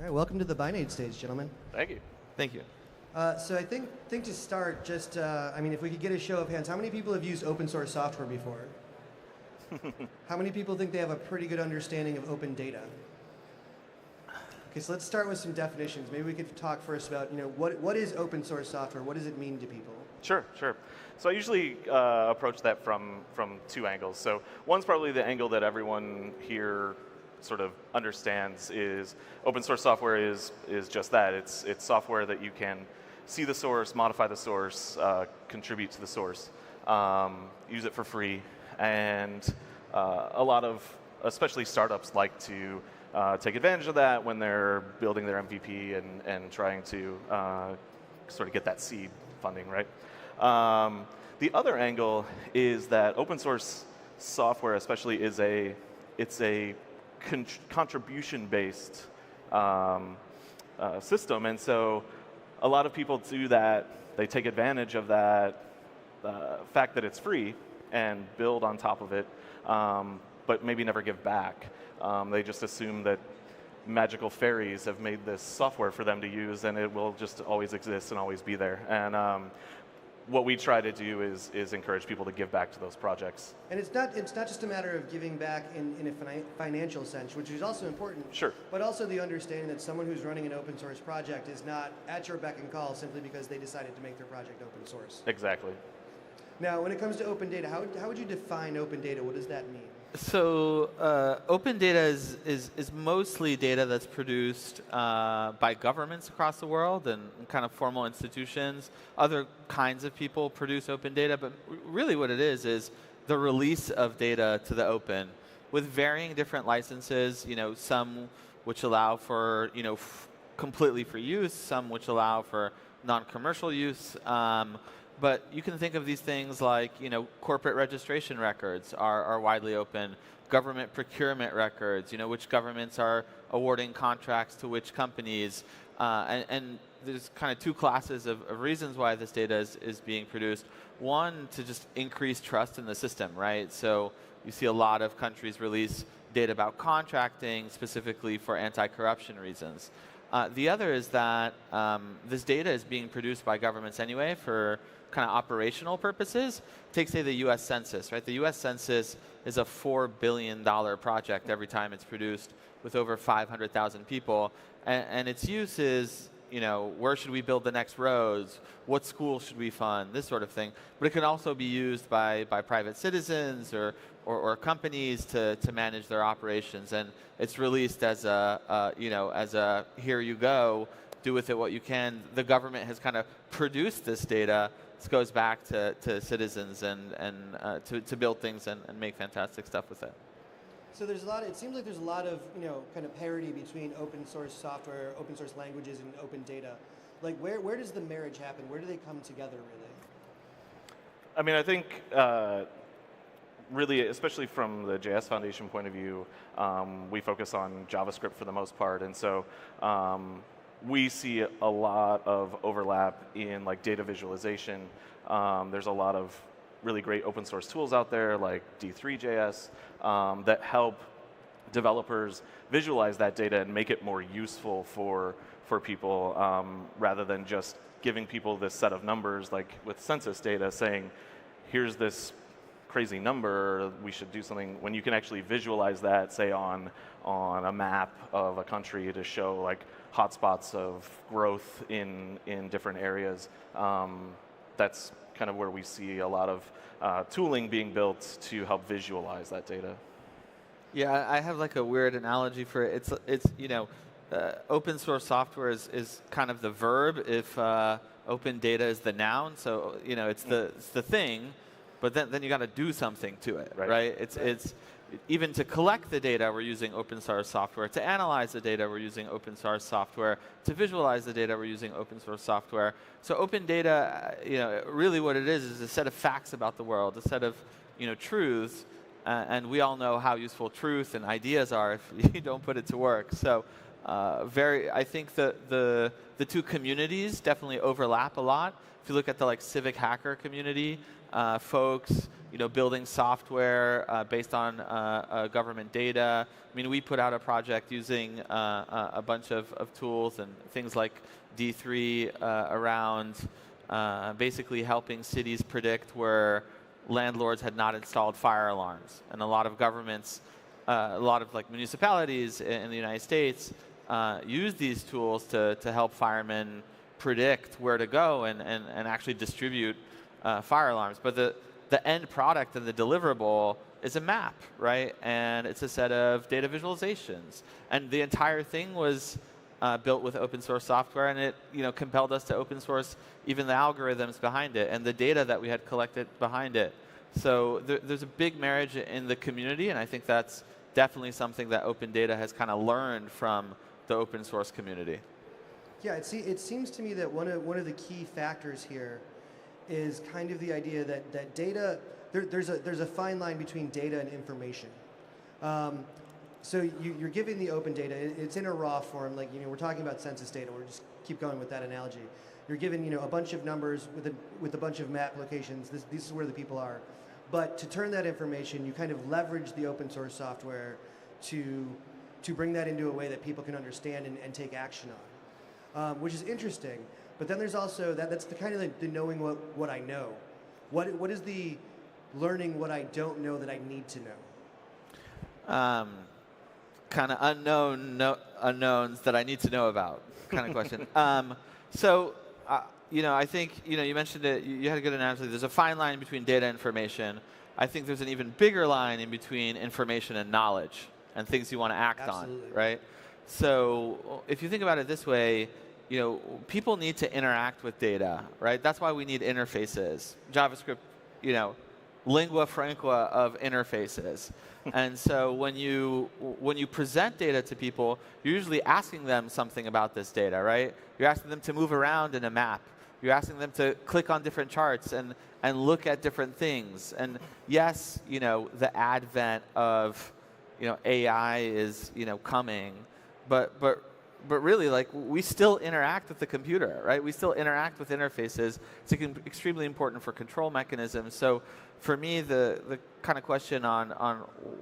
All right, welcome to the Binate stage, gentlemen. Thank you. Thank you. So I think to start, just if we could get a show of hands, how many people have used open source software before? How many people think they have a pretty good understanding of open data? Okay, so let's start with some definitions. Maybe we could talk first about what is open source software? What does it mean to people? Sure. So I usually approach that from two angles. So one's probably the angle that everyone here sort of understands is open source software is just that. It's software that you can see the source, modify the source, contribute to the source, use it for free, and a lot of, especially startups, like to take advantage of that when they're building their MVP and trying to sort of get that seed funding, right? The other angle is that open source software, especially, it's a contribution-based system, and so a lot of people do that. They take advantage of that fact that it's free and build on top of it, but maybe never give back. They just assume that magical fairies have made this software for them to use, and it will just always exist and always be there. And what we try to do is encourage people to give back to those projects. And it's not just a matter of giving back in a financial sense, which is also important. Sure. But also the understanding that someone who's running an open source project is not at your beck and call simply because they decided to make their project open source. Exactly. Now, when it comes to open data, how would you define open data? What does that mean? So open data is mostly data that's produced by governments across the world and kind of formal institutions. Other kinds of people produce open data, but really what it is the release of data to the open with varying different licenses. Some which allow for completely free use, some which allow for non-commercial use. But you can think of these things like, corporate registration records are widely open, government procurement records, which governments are awarding contracts to which companies. And there's kind of two classes of reasons why this data is being produced. One, to just increase trust in the system, right? So you see a lot of countries release data about contracting specifically for anti-corruption reasons. The other is that this data is being produced by governments anyway for kind of operational purposes. Take, say, the US Census, right? The US Census is a $4 billion project every time it's produced with over 500,000 people. And its use is, where should we build the next roads? What schools should we fund? This sort of thing. But it can also be used by private citizens or companies to manage their operations. And it's released as a here you go, do with it what you can. The government has kind of produced this data. This goes back to citizens and to build things and make fantastic stuff with it. So it seems like there's a lot of, kind of parity between open source software, open source languages, and open data. Like, where does the marriage happen? Where do they come together, really? I think really, especially from the JS Foundation point of view, we focus on JavaScript for the most part, and so we see a lot of overlap in data visualization. There's a lot of really great open source tools out there like D3.js that help developers visualize that data and make it more useful for people rather than just giving people this set of numbers like with census data saying, here's this crazy number, we should do something, when you can actually visualize that, say on a map of a country to show hotspots of growth in different areas. That's kind of where we see a lot of tooling being built to help visualize that data. Yeah, I have a weird analogy for it. It's open source software is kind of the verb if open data is the noun. So it's the thing, but then you got to do something to it, right? It's even to collect the data, we're using open source software. To analyze the data, we're using open source software. To visualize the data, we're using open source software. So open data, really what it is a set of facts about the world, a set of truths. And we all know how useful truth and ideas are if you don't put it to work. So I think the two communities definitely overlap a lot. If you look at the civic hacker community, folks building software based on government data. I mean, we put out a project using a bunch of tools and things like D3 around basically helping cities predict where landlords had not installed fire alarms. And a lot of governments, a lot of municipalities in the United States use these tools to help firemen predict where to go and actually distribute fire alarms. But the end product and the deliverable is a map, right? And it's a set of data visualizations. And the entire thing was built with open source software, and it compelled us to open source even the algorithms behind it and the data that we had collected behind it. So there's a big marriage in the community, and I think that's definitely something that open data has kind of learned from the open source community. Yeah, it seems to me that one of the key factors here is kind of the idea that data, there's a fine line between data and information. So you're giving the open data, it's in a raw form, we're talking about census data, we'll just keep going with that analogy. You're given a bunch of numbers with a bunch of map locations, this is where the people are. But to turn that information, you kind of leverage the open source software to bring that into a way that people can understand and take action on, which is interesting. But then there's also, that's the kind of the knowing what I know. What is the learning what I don't know that I need to know? Kind of unknowns that I need to know about kind of question. I think you mentioned it. You had a good analogy. There's a fine line between data and information. I think there's an even bigger line in between information and knowledge and things you want to act Absolutely. on, right? So if you think about it this way, people need to interact with data, right? That's why we need interfaces. JavaScript, lingua franca of interfaces. And so when you present data to people, you're usually asking them something about this data, right? You're asking them to move around in a map. You're asking them to click on different charts and look at different things. And yes, the advent of AI is coming, but really, we still interact with the computer, right? We still interact with interfaces. It's extremely important for control mechanisms. So for me, the kind of question on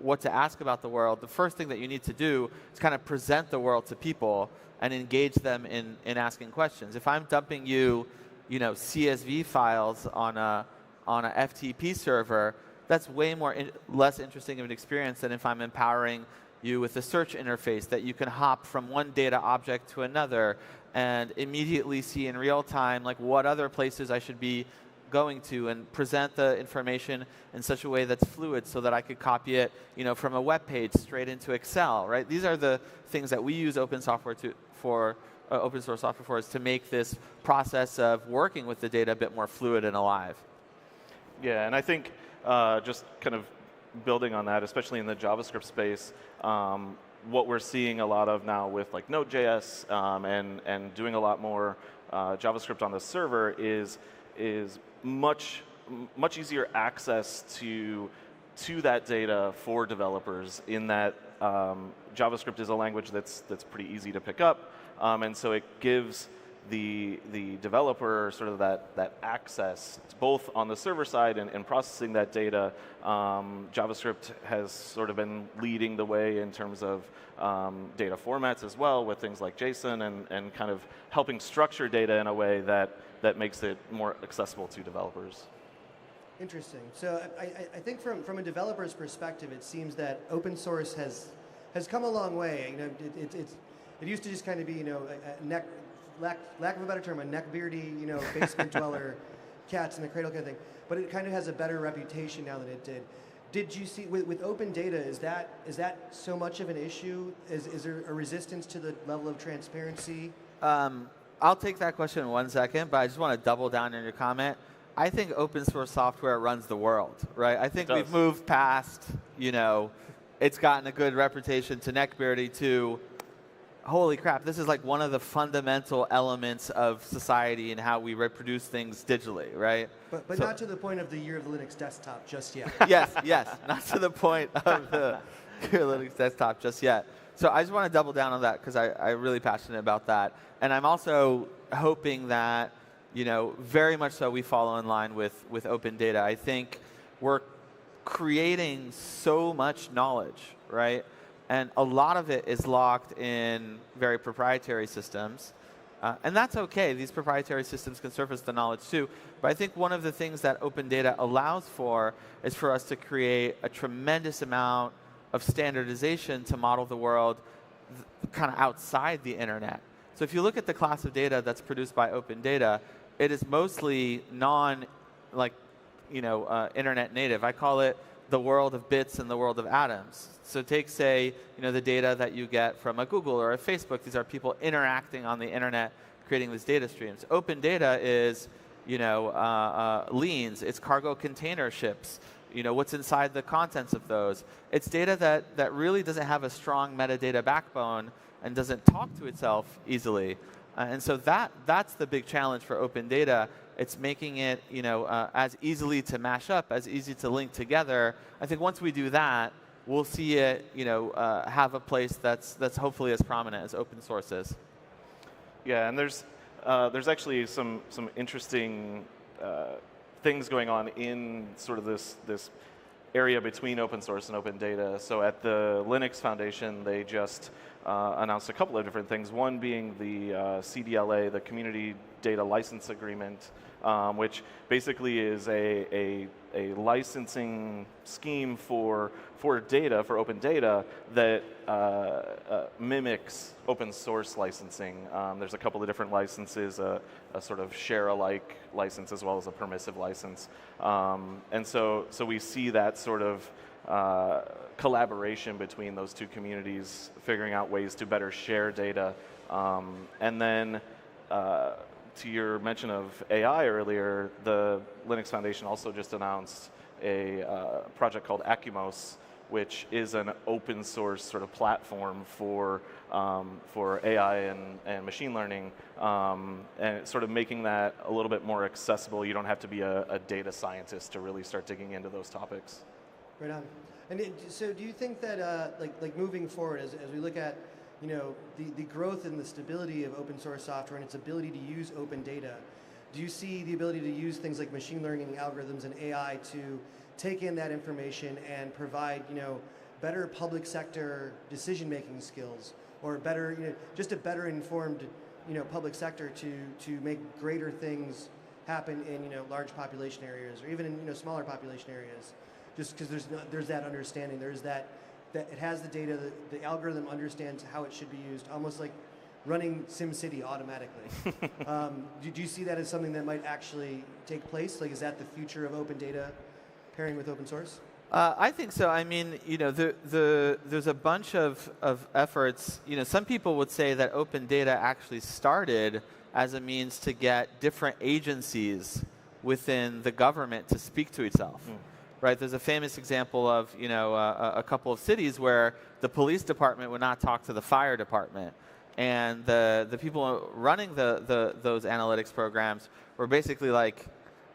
what to ask about the world, the first thing that you need to do is kind of present the world to people and engage them in asking questions. If I'm dumping you, CSV files on a FTP server, that's way less interesting of an experience than if I'm empowering you with a search interface that you can hop from one data object to another and immediately see in real time what other places I should be going to, and present the information in such a way that's fluid so that I could copy it from a web page straight into Excel, right? These are the things that we use open source software for, is to make this process of working with the data a bit more fluid and alive. Yeah, and I think just kind of building on that, especially in the JavaScript space, what we're seeing a lot of now with Node.js and doing a lot more JavaScript on the server is much easier access to that data for developers, in that JavaScript is a language that's pretty easy to pick up, and so it gives the developer sort of that access both on the server side and processing that data. JavaScript has sort of been leading the way in terms of data formats as well, with things like JSON and kind of helping structure data in a way that makes it more accessible to developers. Interesting. So I think from a developer's perspective, it seems that open source has come a long way. It used to just kind of be lack of a better term, a neckbeardy, basement dweller, cats in the cradle kind of thing. But it kind of has a better reputation now than it did. Did you see with open data? Is that so much of an issue? Is there a resistance to the level of transparency? I'll take that question in 1 second, but I just want to double down on your comment. I think open source software runs the world, right? I think we've moved past, it's gotten a good reputation, to neckbeardy, to holy crap, this is one of the fundamental elements of society and how we reproduce things digitally, right? But not to the point of the year of the Linux desktop just yet. Yes, not to the point of Linux desktop just yet. So I just want to double down on that because I'm really passionate about that. And I'm also hoping that, very much so we follow in line with open data. I think we're creating so much knowledge, right? And a lot of it is locked in very proprietary systems. And that's OK. These proprietary systems can surface the knowledge too. But I think one of the things that open data allows for is for us to create a tremendous amount of standardization to model the world kind of outside the internet. So if you look at the class of data that's produced by open data, it is mostly internet native. I call it the world of bits and the world of atoms. So take, say, the data that you get from a Google or a Facebook. These are people interacting on the internet, creating these data streams. Open data is, liens. It's cargo container ships. What's inside the contents of those. It's data that really doesn't have a strong metadata backbone and doesn't talk to itself easily. And so that's the big challenge for open data. It's making it as easily to mash up, as easy to link together. I think once we do that, we'll see it have a place that's hopefully as prominent as open source is. Yeah, and there's actually some interesting things going on in sort of this area between open source and open data. So at the Linux Foundation, they just announced a couple of different things. One being the CDLA, the Community Data License Agreement, which basically is a licensing scheme for data, for open data, that mimics open source licensing. There's a couple of different licenses, a sort of share-alike license as well as a permissive license. And so we see that sort of collaboration between those two communities, figuring out ways to better share data. And then to your mention of AI earlier, the Linux Foundation also just announced a project called Acumos, which is an open source sort of platform for AI and machine learning, and sort of making that a little bit more accessible. You don't have to be a data scientist to really start digging into those topics. Right on. And so do you think that like moving forward, as we look at the growth and the stability of open source software and its ability to use open data, do you see the ability to use things like machine learning algorithms and AI to take in that information and provide better public sector decision-making skills, or better just a better informed public sector to make greater things happen in large population areas, or even in smaller population areas, just because there's that understanding, there's that it has the data, the algorithm understands how it should be used, almost like running SimCity automatically. Do you see that as something that might actually take place? Like, is that the future of open data pairing with open source? I think so. I mean, there's a bunch of efforts. Some people would say that open data actually started as a means to get different agencies within the government to speak to itself. Right? There's a famous example of a couple of cities where the police department would not talk to the fire department, and the people running those analytics programs were basically like,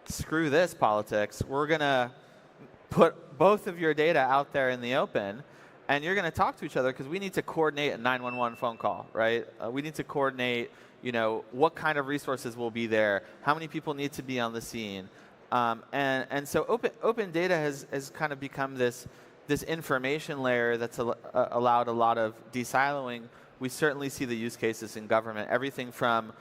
screw this politics. We're gonna put both of your data out there in the open, and you're gonna talk to each other because we need to coordinate a 911 phone call, right? We need to coordinate what kind of resources will be there, how many people need to be on the scene. And so open data has kind of become this information layer that's allowed a lot of de-siloing. We certainly see the use cases in government, everything from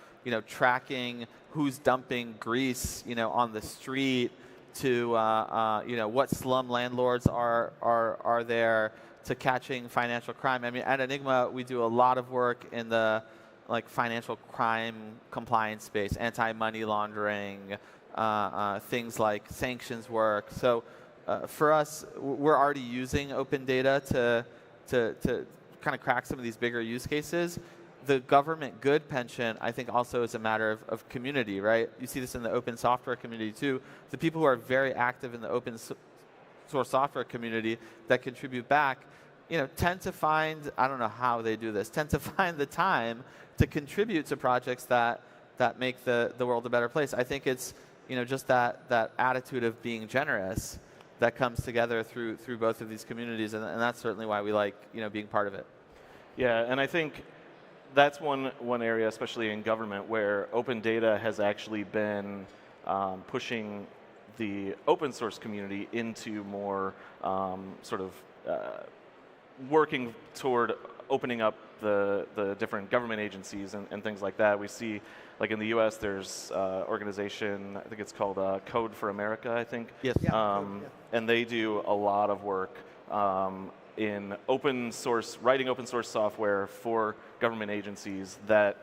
tracking who's dumping grease on the street to what slum landlords are there, to catching financial crime. I mean, at Enigma we do a lot of work in the financial crime compliance space, anti-money laundering. Things like sanctions work. So for us, we're already using open data to kind of crack some of these bigger use cases. The government good pension, I think, also is a matter of community, right? You see this in the open software community too. The people who are very active in the open source software community that contribute back, tend to find, I don't know how they do this, tend to find the time to contribute to projects that make the world a better place. I think it's just that attitude of being generous that comes together through both of these communities, and that's certainly why we like being part of it. Yeah, and I think that's one area, especially in government, where open data has actually been pushing the open source community into more sort of working toward opening up the different government agencies and things like that. We see, like in the US, there's organization, I think it's called Code for America, I think. Yes. Yeah, and they do a lot of work in open source, writing open source software for government agencies that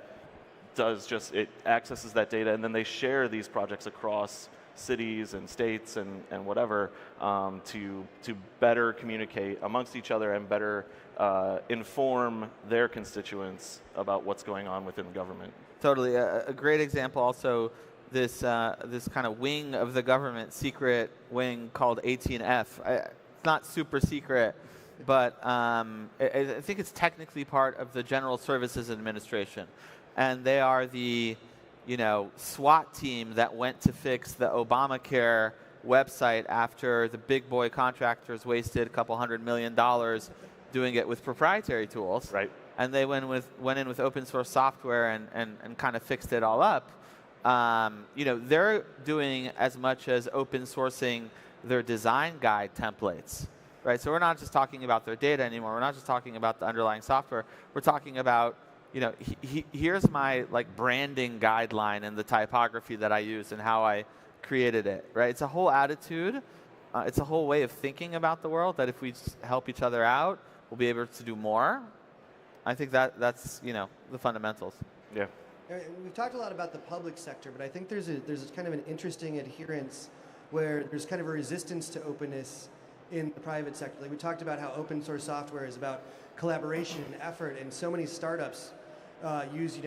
it accesses that data, and then they share these projects across cities and states and whatever to better communicate amongst each other and better inform their constituents about what's going on within government. Totally. A great example also, this kind of wing of the government, secret wing called 18F. It's not super secret, but I think it's technically part of the General Services Administration. And they are the SWAT team that went to fix the Obamacare website after the big boy contractors wasted a couple $100 million doing it with proprietary tools. Right. And they went in with open source software and kind of fixed it all up. They're doing as much as open sourcing their design guide templates. Right? So we're not just talking about their data anymore. We're not just talking about the underlying software. We're talking about here's my branding guideline and the typography that I use and how I created it, right? It's a whole attitude. It's a whole way of thinking about the world that if we help each other out, we'll be able to do more. I think that's the fundamentals. Yeah. We've talked a lot about the public sector, but I think there's kind of an interesting adherence where there's kind of a resistance to openness in the private sector. Like we talked about how open source software is about collaboration and effort, and so many startups use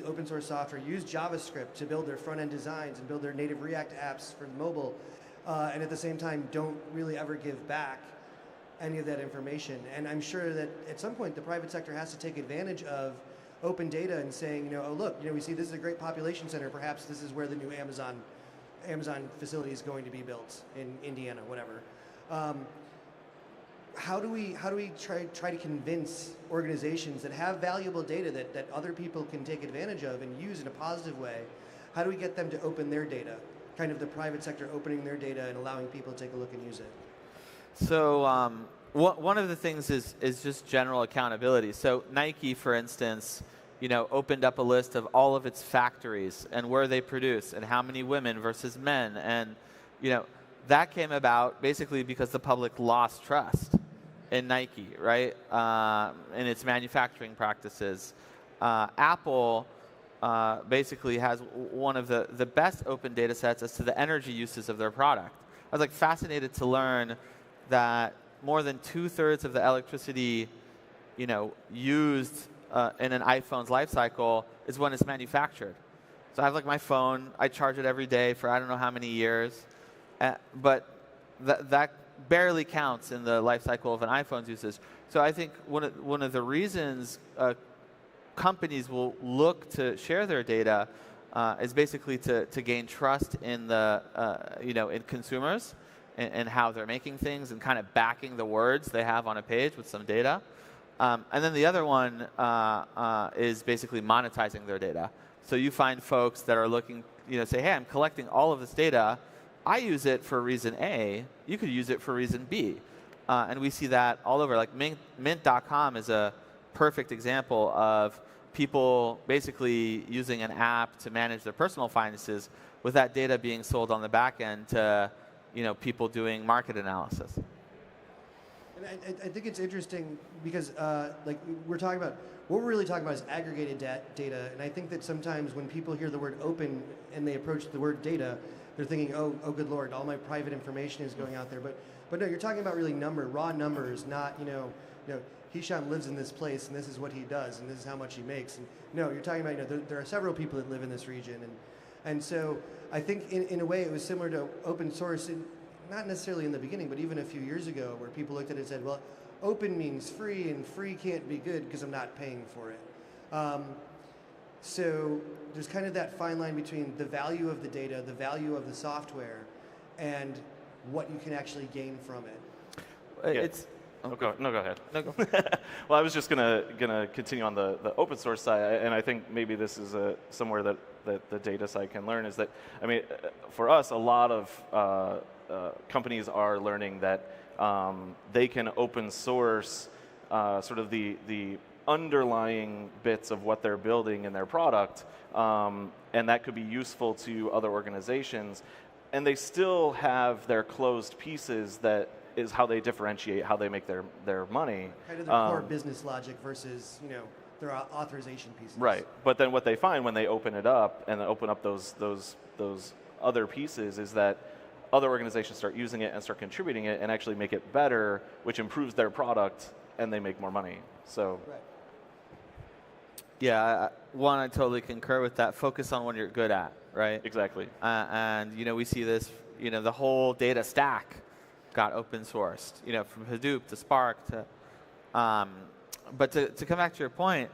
open source software, use JavaScript to build their front end designs and build their native React apps for mobile, and at the same time don't really ever give back any of that information. And I'm sure that at some point the private sector has to take advantage of open data and saying, oh look, we see this is a great population center. Perhaps this is where the new Amazon facility is going to be built in Indiana, whatever. How do we try to convince organizations that have valuable data that other people can take advantage of and use in a positive way? How do we get them to open their data? Kind of the private sector opening their data and allowing people to take a look and use it. So one of the things is just general accountability. So Nike, for instance, opened up a list of all of its factories and where they produce and how many women versus men, and that came about basically because the public lost trust in Nike, right? In its manufacturing practices. Apple basically has one of the best open data sets as to the energy uses of their product. I was fascinated to learn that more than 2/3 of the electricity, used in an iPhone's life cycle is when it's manufactured. So I have my phone, I charge it every day for I don't know how many years, but that barely counts in the life cycle of an iPhone's usage. So I think one of the reasons companies will look to share their data is basically to gain trust in in consumers and how they're making things and kind of backing the words they have on a page with some data. And then the other one is basically monetizing their data. So you find folks that are looking, say, hey, I'm collecting all of this data. I use it for reason A. You could use it for reason B. And we see that all over. Mint.com is a perfect example of people basically using an app to manage their personal finances with that data being sold on the back end to people doing market analysis. And I think it's interesting because we're talking about, what we're really talking about is aggregated data. And I think that sometimes when people hear the word open and they approach the word data, they're thinking, oh good Lord, all my private information is going out there. But no, you're talking about really raw numbers, not, Hicham lives in this place and this is what he does and this is how much he makes. And no, you're talking about, there are several people that live in this region. And so I think in a way it was similar to open source, not necessarily in the beginning, but even a few years ago where people looked at it and said, well, open means free and free can't be good because I'm not paying for it. So there's kind of that fine line between the value of the data, the value of the software, and what you can actually gain from it. It's go ahead. no, go. Well, I was just gonna continue on the open source side, and I think maybe this is somewhere that the data side can learn is that, I mean, for us, a lot of companies are learning that they can open source sort of the underlying bits of what they're building in their product, and that could be useful to other organizations, and they still have their closed pieces that is how they differentiate, how they make their money. Kind of the core business logic versus, you know, their authorization pieces. Right, but then what they find when they open it up and open up those other pieces is that other organizations start using it and start contributing it and actually make it better, which improves their product, and they make more money. So. Right. Yeah, I totally concur with that. Focus on what you're good at, right? Exactly. And you know, we see this. You know, the whole data stack got open sourced. You know, from Hadoop to Spark to. But to come back to your point,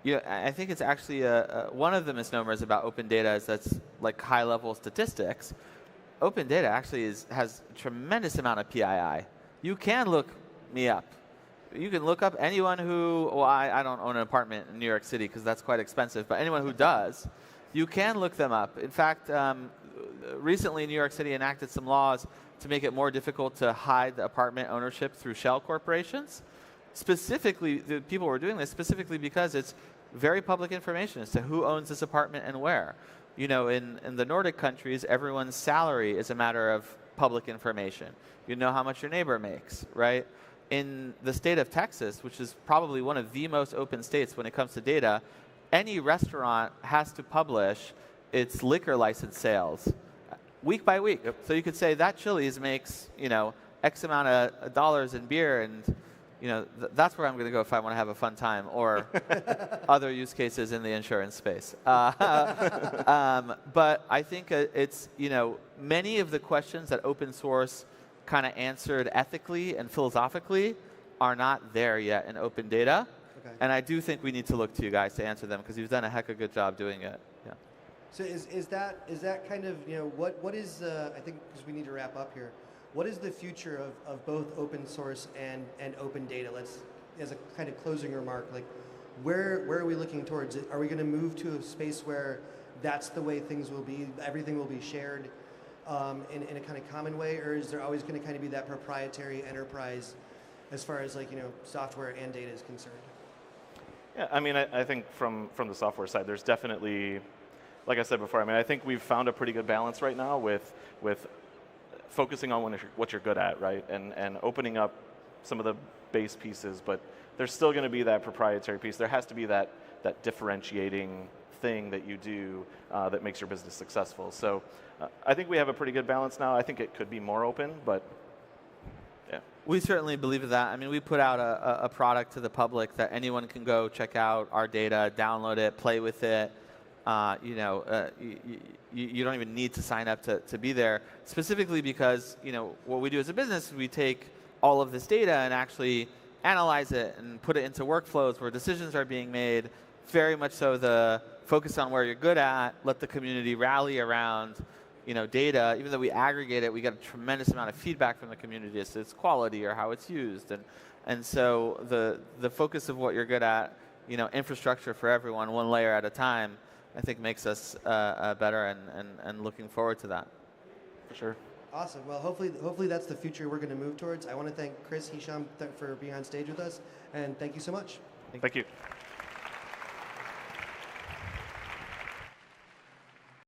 you know, I think it's actually one of the misnomers about open data is that's like high level statistics. Open data actually has a tremendous amount of PII. You can look me up. You can look up anyone who, well, I don't own an apartment in New York City because that's quite expensive, but anyone who does, you can look them up. In fact, recently New York City enacted some laws to make it more difficult to hide the apartment ownership through shell corporations. Specifically, the people were doing this specifically because it's very public information as to who owns this apartment and where. You know, in the Nordic countries, everyone's salary is a matter of public information. You know how much your neighbor makes, right? In the state of Texas, which is probably one of the most open states when it comes to data, any restaurant has to publish its liquor license sales week by week. Yep. So you could say that Chili's makes, you know, X amount of dollars in beer, and you know that's where I'm going to go if I want to have a fun time, or other use cases in the insurance space. But I think it's, you know, many of the questions that open source kind of answered ethically and philosophically are not there yet in open data. Okay. And I do think we need to look to you guys to answer them because you've done a heck of a good job doing it. Yeah. So is that kind of, you know, what is, I think, because we need to wrap up here, what is the future of both open source and open data? Let's, as a kind of closing remark, like where are we looking towards? Are we going to move to a space where that's the way things will be, everything will be shared in a kind of common way, or is there always going to kind of be that proprietary enterprise as far as, like, you know, software and data is concerned? Yeah, I mean, I think from the software side, there's definitely, like I said before, I mean, I think we've found a pretty good balance right now with focusing on what you're good at, right, and opening up some of the base pieces, but there's still going to be that proprietary piece. There has to be that differentiating thing that you do that makes your business successful. So I think we have a pretty good balance now. I think it could be more open, but yeah. We certainly believe in that. I mean, we put out a product to the public that anyone can go check out our data, download it, play with it. You know, you don't even need to sign up to be there, specifically because, you know, what we do as a business is we take all of this data and actually analyze it and put it into workflows where decisions are being made. Very much so the focus on where you're good at, let the community rally around, you know, data. Even though we aggregate it, we get a tremendous amount of feedback from the community as to its quality or how it's used. And so the focus of what you're good at, you know, infrastructure for everyone, one layer at a time, I think makes us better, and looking forward to that. For sure. Awesome. Well, hopefully that's the future we're going to move towards. I want to thank Kris, Hicham, for being on stage with us, and thank you so much. Thank you.